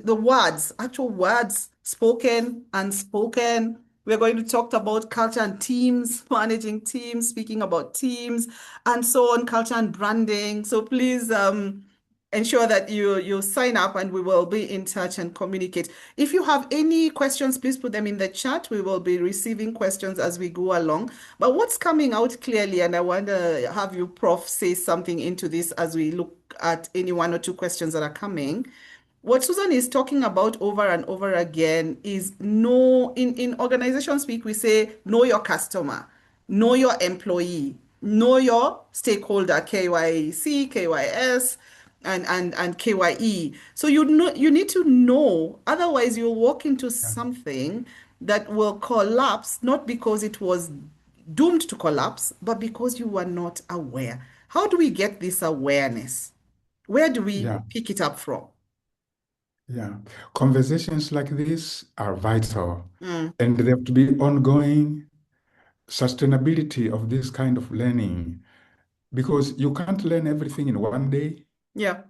the words, actual words, spoken, unspoken. We're going to talk about culture and teams, managing teams, speaking about teams, and so on, culture and branding. So please ensure that you sign up and we will be in touch and communicate. If you have any questions, please put them in the chat. We will be receiving questions as we go along. But what's coming out clearly, and I want to have you, Prof, say something into this as we look at any one or two questions that are coming. What Susan is talking about over and over again is in organization speak, we say, know your customer, know your employee, know your stakeholder, KYC, KYS, and KYE. So you need to know, otherwise you'll walk into Yeah. something that will collapse, not because it was doomed to collapse, but because you were not aware. How do we get this awareness? Where do we Yeah. pick it up from? Yeah. Conversations like this are vital, Mm, and they have to be ongoing. Sustainability of this kind of learning, because you can't learn everything in one day yeah.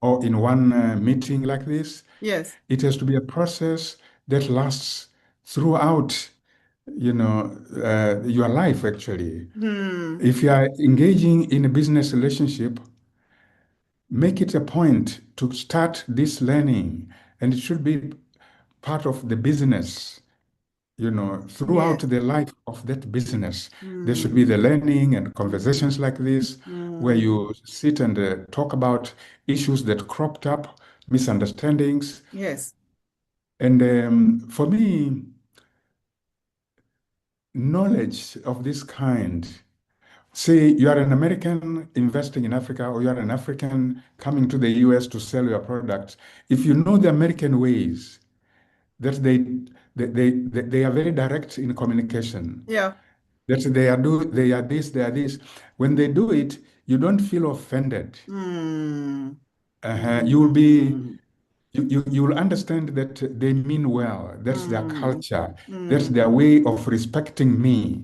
or in one meeting like this. Yes. It has to be a process that lasts throughout, your life, actually. Hmm. If you are engaging in a business relationship, make it a point to start this learning, and it should be part of the business, throughout Yes. the life of that business. There should be Hmm. the learning and conversations like this, where Hmm. you sit and talk about issues that cropped up, misunderstandings. Yes. And for me, knowledge of this kind, say you are an American investing in Africa, or you are an African coming to the US to sell your products. If you know the American ways, that they are very direct in communication, Yeah. that they are this, they are this. When they do it, you don't feel offended. Hmm. You will be Hmm. you will understand that they mean well. That's their Hmm. culture. That's Hmm. their way of respecting me.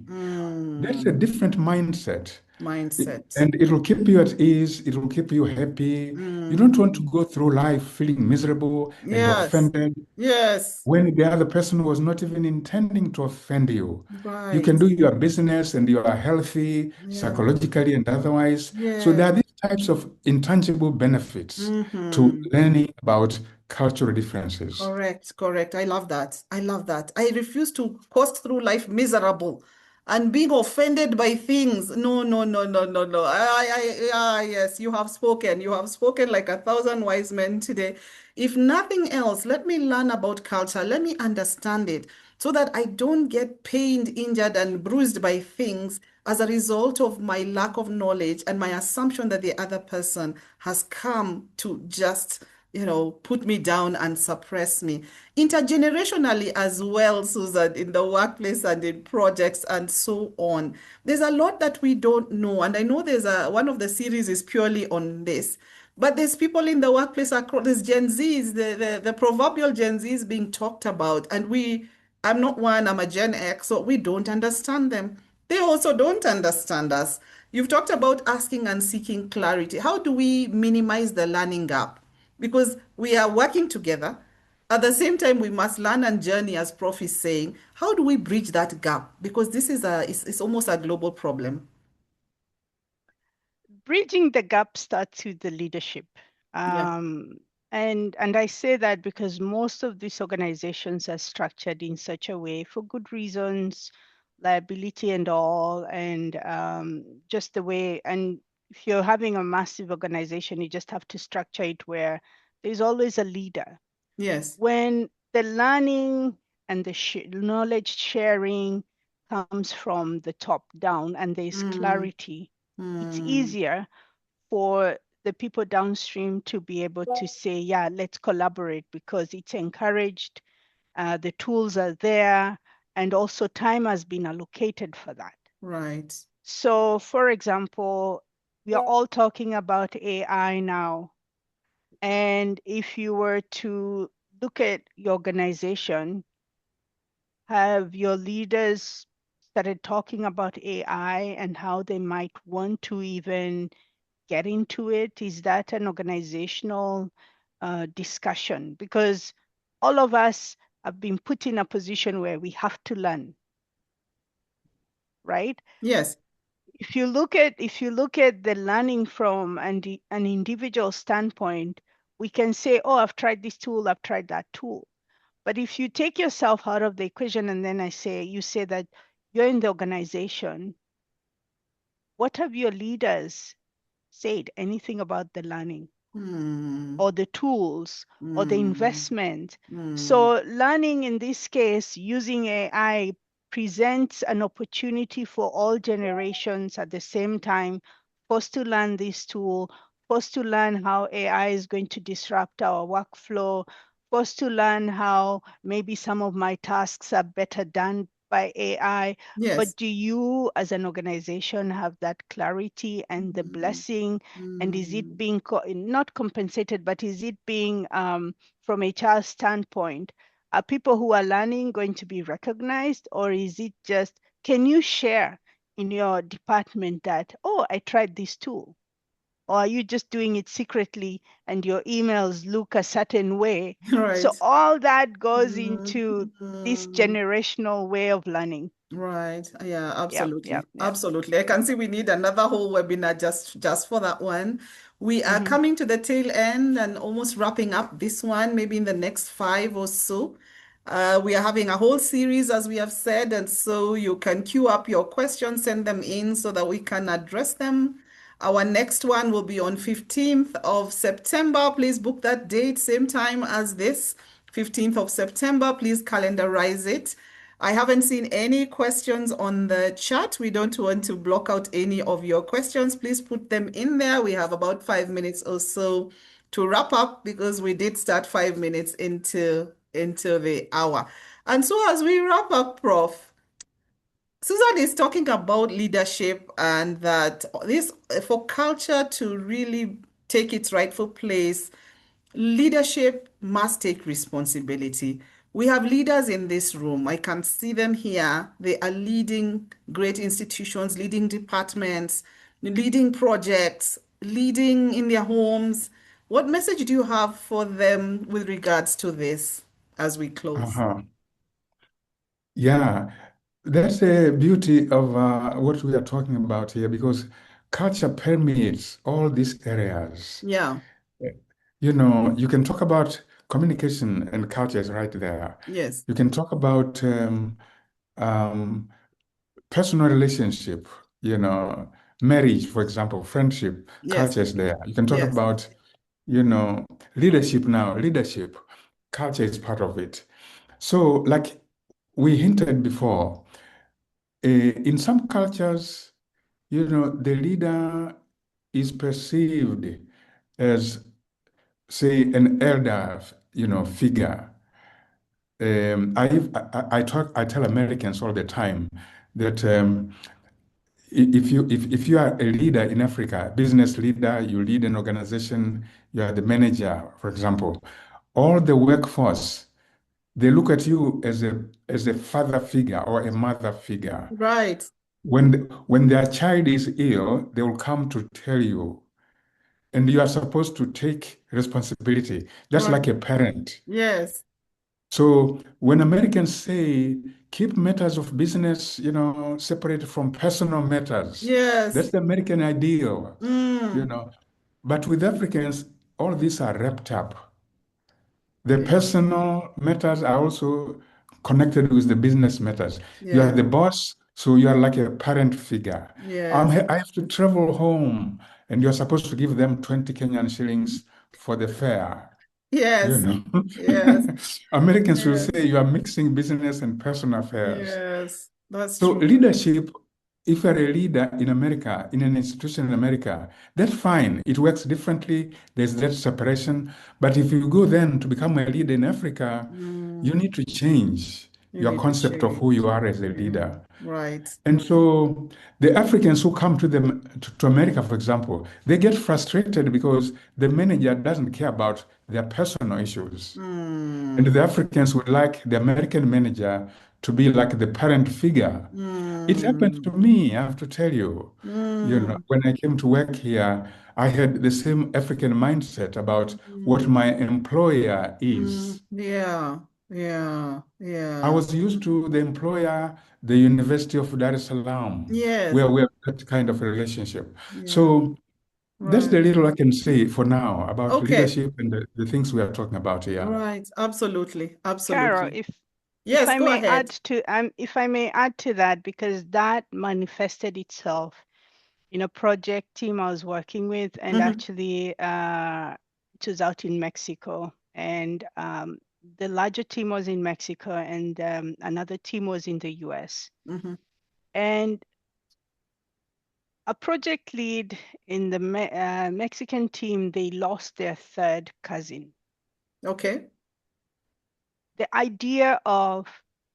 That's a Hmm. different mindset. Mindset. And it will keep you at ease. It will keep you happy. You don't want to Hmm. go through life feeling miserable and Yes. offended Yes. when the other person was not even intending to offend you. You can Right. do your business and you are healthy Yeah. psychologically and otherwise. So there Yes. are these types of intangible benefits to Mm-hmm. learning about cultural differences. Correct, correct. I love that. I love that. I refuse to coast through life miserable and being offended by things. No, no, no, no, no, no. Yes, you have spoken. You have spoken like a thousand wise men today. If nothing else, let me learn about culture. Let me understand it so that I don't get pained, injured, and bruised by things as a result of my lack of knowledge and my assumption that the other person has come to just put me down and suppress me. Intergenerationally as well, Susan, in the workplace and in projects and so on. There's a lot that we don't know. And I know one of the series is purely on this. But there's people in the workplace across, there's Gen Zs, the proverbial Gen Zs being talked about. And I'm not one, I'm a Gen X, so we don't understand them. They also don't understand us. You've talked about asking and seeking clarity. How do we minimize the learning gap? Because we are working together. At the same time, we must learn and journey, as Prof is saying. How do we bridge that gap? Because this is it's almost a global problem. Bridging the gap starts with the leadership. Yeah. And I say that because most of these organizations are structured in such a way for good reasons, liability and all, and just the way. And if you're having a massive organization, you just have to structure it where there's always a leader. Yes. When the learning and the knowledge sharing comes from the top down and there's Mm, clarity, it's mm, easier for the people downstream to be able to say, yeah, let's collaborate because it's encouraged, the tools are there, and also time has been allocated for that. Right. So, for example, we are all talking about AI now. And if you were to look at your organization, have your leaders started talking about AI and how they might want to even get into it? Is that an organizational discussion? Because all of us have been put in a position where we have to learn, right? Yes. If you look at the learning from an individual standpoint, we can say, oh, I've tried this tool, I've tried that tool. But if you take yourself out of the equation and then you say that you're in the organization, what have your leaders said anything about the learning Hmm. or the tools or the Hmm. investment? Hmm. So learning in this case, using AI presents an opportunity for all generations at the same time, for us to learn this tool, for us to learn how AI is going to disrupt our workflow, for us to learn how maybe some of my tasks are better done by AI. Yes. But do you, as an organization, have that clarity and the Hmm. blessing? And is it Hmm. being not compensated, but is it being, from a child standpoint, are people who are learning going to be recognized, or is it just, can you share in your department that, oh, I tried this tool? Or are you just doing it secretly and your emails look a certain way? So Right. all that goes into this Hmm. generational way of learning. Right. Yeah, Yep, yep, absolutely. yep. Absolutely. I can see we need another whole webinar just for that one. We are Mm-hmm. coming to the tail end and almost wrapping up this one, maybe in the next five or so. We are having a whole series, as we have said, and so you can queue up your questions, send them in so that we can address them. Our next one will be on 15th of September. Please book that date, same time as this, 15th of September. Please calendarize it. I haven't seen any questions on the chat. We don't want to block out any of your questions. Please put them in there. We have about 5 minutes or so to wrap up because we did start 5 minutes into the hour. And so as we wrap up, Prof, Susan is talking about leadership and that this for culture to really take its rightful place, leadership must take responsibility. We have leaders in this room. I can see them here. They are leading great institutions, leading departments, leading projects, leading in their homes. What message do you have for them with regards to this as we close? Uh-huh. Yeah, that's the beauty of what we are talking about here because culture permeates all these areas. Yeah, You know, you can talk about communication and culture is right there. yes, You can talk about um, personal relationship, you know, marriage, for example, friendship, yes, culture is there. You can talk yes, about, you know, leadership now, leadership, culture is part of it. So, like we hinted before, in some cultures, you know, the leader is perceived as, say, an elder, you know, figure. I tell Americans all the time that if you are a leader in Africa, business leader, you lead an organization, you are the manager, for example, all the workforce, they look at you as a father figure or a mother figure. right, When their child is ill, they will come to tell you, and you are supposed to take responsibility, just right, like a parent. yes, So when Americans say keep matters of business, you know, separate from personal matters, yes, that's the American ideal, you mm, know. But with Africans, all these are wrapped up. The yeah, personal matters are also connected with the business matters. You are yeah, the boss, so you are like a parent figure. yes, I have to travel home, and you're supposed to give them 20 Kenyan shillings for the fare. You yes, know, yes, Americans will yes, say you are mixing business and personal affairs. yes, that's So true. leadership if you're a leader in America, in an institution in America, that's fine. It works differently. There's that separation. But if you go then to become a leader in Africa, you Mm, need to change you your need to concept of who change. you are as a Mm, leader. right. And so the Africans who come to America, for example, they get frustrated because the manager doesn't care about their personal issues. And Mm, the Africans would like the American manager to be like the parent figure. It happened mm, to me, I have to tell you. You know, mm, when I came to work here, I had the same African mindset about what mm, my employer mm. is. Yeah, yeah, I yeah. was used to the employer, the University of Dar es Salaam, Yes, where we have that kind of relationship. yeah, So that's the right. little I can say for now about Okay, leadership and the things we are talking about here. right. Absolutely, Carol, absolutely. if Yes, I go may ahead. add to if I may add to that, because that manifested itself in a project team I was working with, and Mm-hmm, actually it was out in Mexico, and the larger team was in Mexico, and another team was in the US. mm-hmm. And a project lead in the Mexican team, they lost their third cousin. Okay. The idea of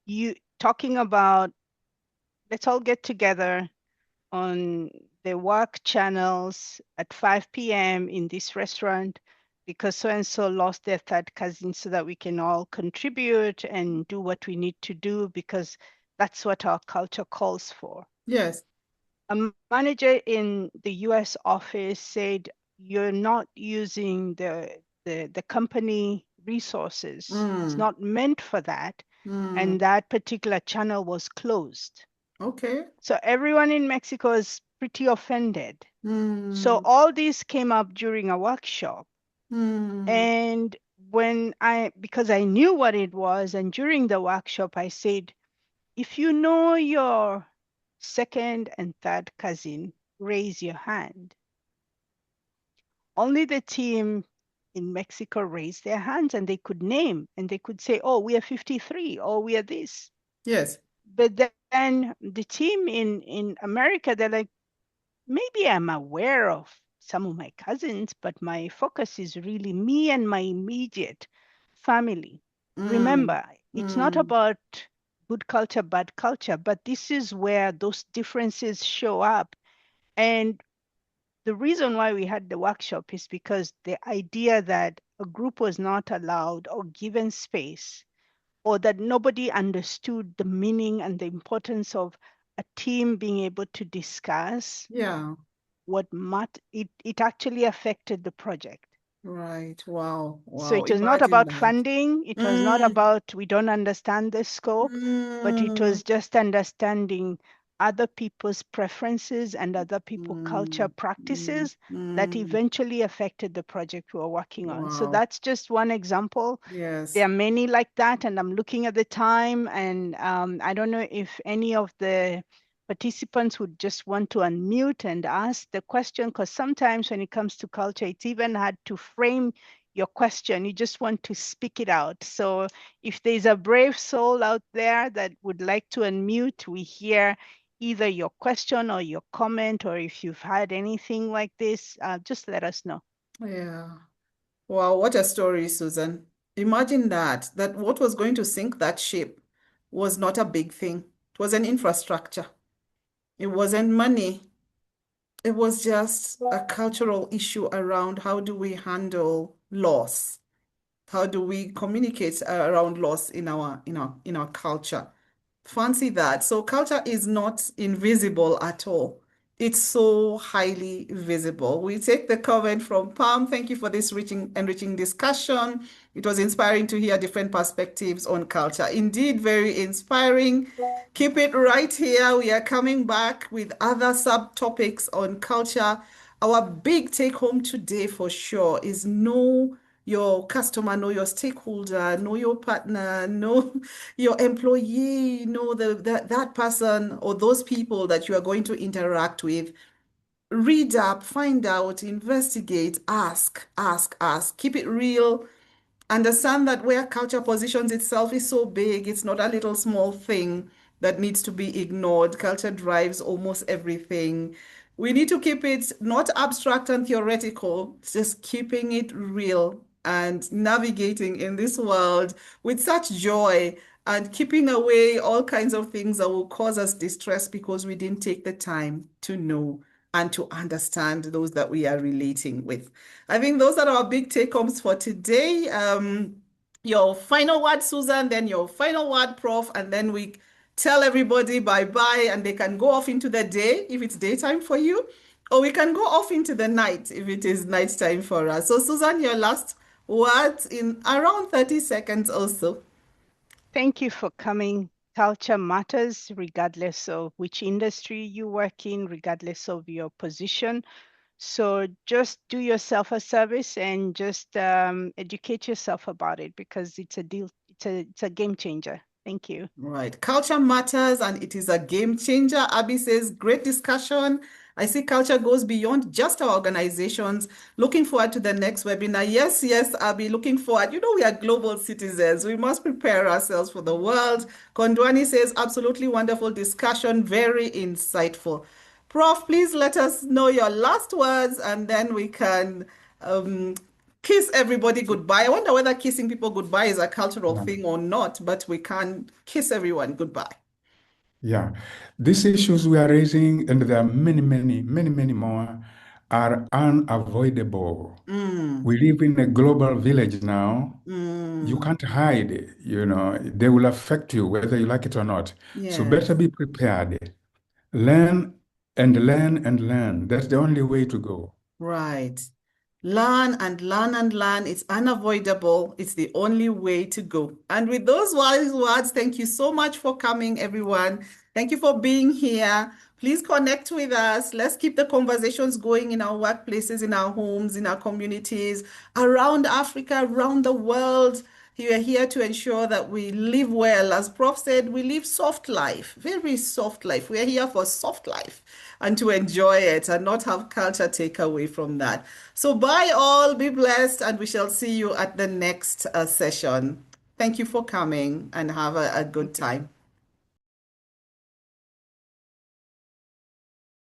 you talking about, let's all get together on the work channels at 5 p.m. in this restaurant because so and so lost their third cousin, so that we can all contribute and do what we need to do because that's what our culture calls for. Yes. A manager in the US office said, you're not using the company resources. It's Mm, not meant for that. mm. And that particular channel was closed. Okay. So everyone in Mexico is pretty offended. So Mm, all this came up during a workshop. mm. And because I knew what it was, and during the workshop, I said, if you know your second and third cousin, raise your hand. Only the team in Mexico raised their hands and they could name and they could say, oh, we are 53, or we are this. Yes. But then the team in America, they're like, maybe I'm aware of some of my cousins, but my focus is really me and my immediate family. Mm, Remember, it's not mm. about good culture, bad culture, but this is where those differences show up. And the reason why we had the workshop is because the idea that a group was not allowed or given space, or that nobody understood the meaning and the importance of a team being able to discuss Yeah. it actually affected the project. Right. Wow. So Wow. it was not Imagine about that. funding. It was not Mm, about we don't understand the scope, but it mm, was just understanding other people's preferences and other people culture mm, mm, practices that mm. eventually affected the project we were working on. So Wow. that's just one example. There Yes. are many like that, and I'm looking at the time, and I don't know if any of the participants would just want to unmute and ask the question, because sometimes when it comes to culture, it's even hard to frame your question. You just want to speak it out. So if there's a brave soul out there that would like to unmute, we hear either your question or your comment, or if you've had anything like this, just let us know. Yeah. Wow. What a story, Susan. Imagine that what was going to sink that ship was not a big thing. It was an infrastructure. It wasn't money. It was just a cultural issue around how do we handle loss? How do we communicate around loss in our culture? Fancy that. So culture is not invisible at all. It's so highly visible. We take the comment from Pam. Thank you for this enriching discussion. It was inspiring to hear different perspectives on culture. Indeed, very inspiring. Keep it right here. We are coming back with other subtopics on culture. Our big take home today for sure is know your customer, know your stakeholder, know your partner, know your employee, know that person or those people that you are going to interact with. Read up, find out, investigate, ask, ask, ask. Keep it real. Understand that where culture positions itself is so big, it's not a little small thing. that needs to be ignored. Culture drives almost everything. We need to keep it not abstract and theoretical, just keeping it real and navigating in this world with such joy and keeping away all kinds of things that will cause us distress because we didn't take the time to know and to understand those that we are relating with. I think those are our big take homes for today. Your final word, Susan, then your final word, Prof, and then we tell everybody bye bye and they can go off into the day if it's daytime for you, or we can go off into the night if it is nighttime for us. So, Susan, your last words in around 30 seconds also. Thank you for coming. Culture matters regardless of which industry you work in, regardless of your position. So just do yourself a service and just educate yourself about it because it's a deal. It's a game changer. Thank you. Right. Culture matters and it is a game changer. Abby says, great discussion. I see culture goes beyond just our organizations. Looking forward to the next webinar. Yes, yes, Abby, looking forward. You know, we are global citizens. We must prepare ourselves for the world. Kondwani says, absolutely wonderful discussion, very insightful. Prof, please let us know your last words and then we can um, kiss everybody goodbye. I wonder whether kissing people goodbye is a cultural Yeah. thing or not, but we can kiss everyone goodbye. Yeah. These issues we are raising, and there are many, many, many, many more, are unavoidable. Mm, We live in a global village now. You mm, can't hide, they will affect you whether you like it or not. So better yes, be prepared. Learn and learn and learn. That's the only way to go. right. Learn and learn and learn. It's unavoidable. It's the only way to go. And with those wise words, thank you so much for coming, everyone. Thank you for being here. Please connect with us. Let's keep the conversations going in our workplaces, in our homes, in our communities, around Africa, around the world. We are here to ensure that we live well. As Prof said, we live soft life, very soft life. We are here for soft life and to enjoy it and not have culture take away from that. So bye all, be blessed, and we shall see you at the next session. Thank you for coming and have a good Thank you. time.